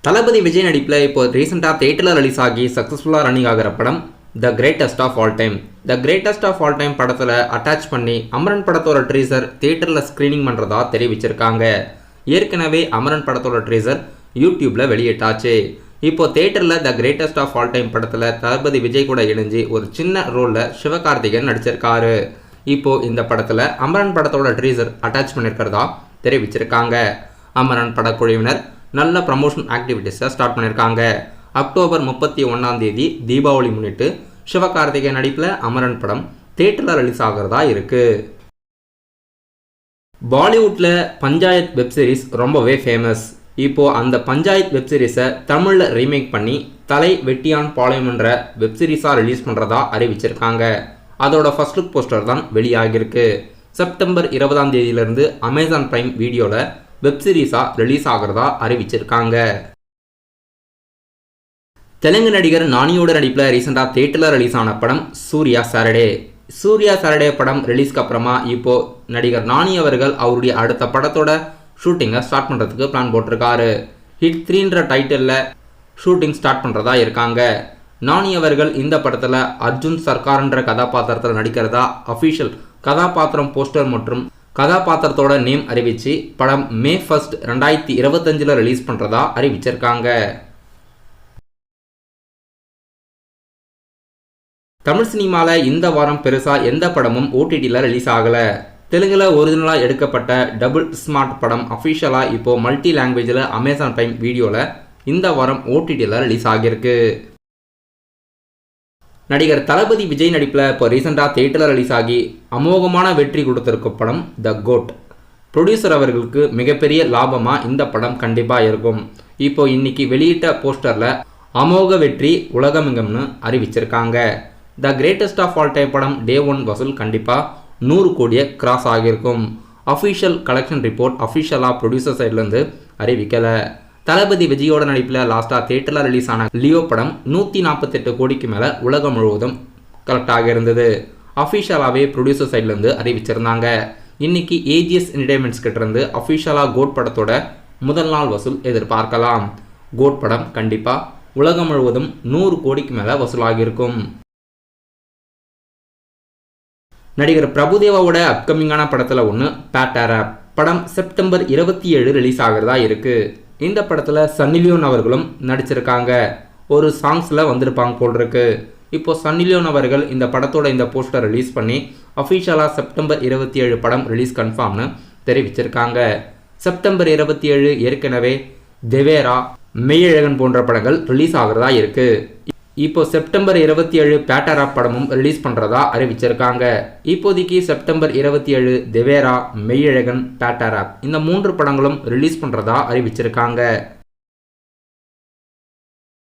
தளபதி விஜய் நடிப்பில் இப்போ ரீசெண்டாக தியேட்டரில் ரிலீஸ் ஆகி சக்ஸஸ்ஃபுல்லாக ரன்னிங் ஆகிற படம் the greatest of all time. The greatest of all time படத்தில் அட்டாச் பண்ணி அமரன் படத்தோட ட்ரீசர் தியேட்டரில் ஸ்க்ரீனிங் பண்ணுறதா தெரிவிச்சிருக்காங்க. ஏற்கனவே அமரன் படத்தோட ட்ரீசர் யூடியூப்பில் வெளியிட்டாச்சு. இப்போ தியேட்டரில் the greatest of all time படத்தில் தளபதி விஜய் கூட இணைஞ்சு ஒரு சின்ன ரோலில் சிவகார்த்திகேயன் நடிச்சிருக்காரு. இப்போ இந்த படத்தில் அமரன் படத்தோட ட்ரீசர் அட்டாச் பண்ணியிருக்கிறதா தெரிவிச்சிருக்காங்க. அமரன் படக்குழுவினர் நல்ல ப்ரமோஷன் ஆக்டிவிட்டீஸை ஸ்டார்ட் பண்ணியிருக்காங்க. அக்டோபர் 31 தீபாவளி முன்னிட்டு சிவகார்த்திகேயன் நடிப்பில் அமரன் படம் தியேட்டரில் ரிலீஸ் ஆகிறதா இருக்கு. பாலிவுட்டில் பஞ்சாயத் வெப்சீரிஸ் ரொம்பவே ஃபேமஸ். இப்போது அந்த பஞ்சாயத் வெப்சீரிஸை தமிழில் ரீமேக் பண்ணி தலை வெட்டியான் பாளையம்ன்ற வெப்சீரிஸாக ரிலீஸ் பண்ணுறதா அறிவிச்சிருக்காங்க. அதோட ஃபர்ஸ்ட் லுக் போஸ்டர் தான் வெளியாகிருக்கு. செப்டம்பர் 20 அமேசான் பிரைம் வீடியோவில் வெப்சீரிஸாக ரிலீஸ் ஆகிறதா அறிவிச்சிருக்காங்க. தெலுங்கு நடிகர் நானியோட நடிப்பில் ரீசெண்டாக தியேட்டரில் ரிலீஸ் ஆன படம் சூர்யா சாட்டர்டே. சூர்யா சாட்டர்டே படம் ரிலீஸ்க்கு அப்புறமா இப்போது நடிகர் நானி அவர்கள் அவருடைய அடுத்த படத்தோட ஷூட்டிங்கை ஸ்டார்ட் பண்ணுறதுக்கு பிளான் போட்டிருக்காரு. ஹிட் 3ன்ற டைட்டிலில் ஷூட்டிங் ஸ்டார்ட் பண்ணுறதா இருக்காங்க. நானி அவர்கள் இந்த படத்தில் அர்ஜுன் சர்க்கார்ன்ற கதாபாத்திரத்தில் நடிக்கிறதா அஃபிஷியல் கதாபாத்திரம் போஸ்டர் மற்றும் கதாபாத்திரத்தோட நேம் அறிவிச்சு படம் மே 1, 2025 ரிலீஸ் பண்ணுறதா அறிவிச்சிருக்காங்க. தமிழ் சினிமாவில் இந்த வாரம் பெருசாக எந்த படமும் ஓடிடியில் ரிலீஸ் ஆகலை. தெலுங்கில் ஒரிஜினலாக எடுக்கப்பட்ட டபுள் ஸ்மார்ட் படம் அஃபிஷியலாக இப்போது மல்டி லாங்குவேஜில் அமேசான் பிரைம் வீடியோவில் இந்த வாரம் ஓடிடியில் ரிலீஸ் ஆகியிருக்கு. நடிகர் தளபதி விஜய் நடிப்பில் இப்போ ரீசெண்டாக தியேட்டரில் ரிலீஸ் ஆகி அமோகமான வெற்றி கொடுத்துருக்க படம் த கோட். ப்ரொடியூசர் அவர்களுக்கு மிகப்பெரிய லாபமாக இந்த படம் கண்டிப்பாக இருக்கும். இப்போ இன்னைக்கு வெளியிட்ட போஸ்டரில் அமோக வெற்றி உலகமெங்கும்னு அறிவிச்சிருக்காங்க. The greatest of all time படம் டே 1 வசூல் கண்டிப்பாக 100 கோடியை கிராஸ் ஆகியிருக்கும். அஃபிஷியல் கலெக்ஷன் ரிப்போர்ட் அஃபிஷியலாக ப்ரொடியூசர் சைட்லேருந்து அறிவிக்கலை. தளபதி விஜயோட நடிப்பில் லாஸ்ட்டாக தியேட்டரில் ரிலீஸ் ஆன லியோ படம் 148 கோடிக்கு மேலே உலகம் முழுவதும் கலெக்ட் ஆகியிருந்தது. அஃபிஷியலாகவே ப்ரொடியூசர் சைட்லேருந்து அறிவிச்சிருந்தாங்க. இன்னைக்கு ஏஜிஎஸ் என்டர்டைன்மெண்ட்ஸ் கிட்டேருந்து அஃபிஷியலாக கோட் படத்தோட முதல் நாள் வசூல் எதிர்பார்க்கலாம். கோட் படம் கண்டிப்பாக உலகம் முழுவதும் 100 கோடிக்கு மேலே வசூலாகியிருக்கும். நடிகர் பிரபுதேவாவோட அப்கமிங்கான படத்தில் ஒன்று பேட்டாராப் படம் செப்டம்பர் 27 ரிலீஸ் ஆகிறதா இருக்குது. இந்த படத்தில் சன்னி லியோன் அவர்களும் நடிச்சிருக்காங்க. ஒரு சாங்ஸில் வந்திருப்பாங்க போல் இருக்கு. இப்போ சன்னி லியோன் அவர்கள் இந்த படத்தோட இந்த போஸ்டர் ரிலீஸ் பண்ணி அஃபிஷியலாக செப்டம்பர் 27 படம் ரிலீஸ் கன்ஃபார்ம்னு தெரிவிச்சிருக்காங்க. செப்டம்பர் 27 ஏற்கனவே தேவேரா, மெய்யழகன் போன்ற படங்கள் ரிலீஸ் ஆகிறதா இருக்கு. இப்போ செப்டம்பர் 27 பேட்டாராப் படமும் ரிலீஸ் பண்ணுறதா அறிவிச்சிருக்காங்க. இப்போதைக்கு செப்டம்பர் 27 தேவேரா, மெய்யழகன், பேட்டாராப் இந்த 3 படங்களும் ரிலீஸ் பண்ணுறதா அறிவிச்சிருக்காங்க.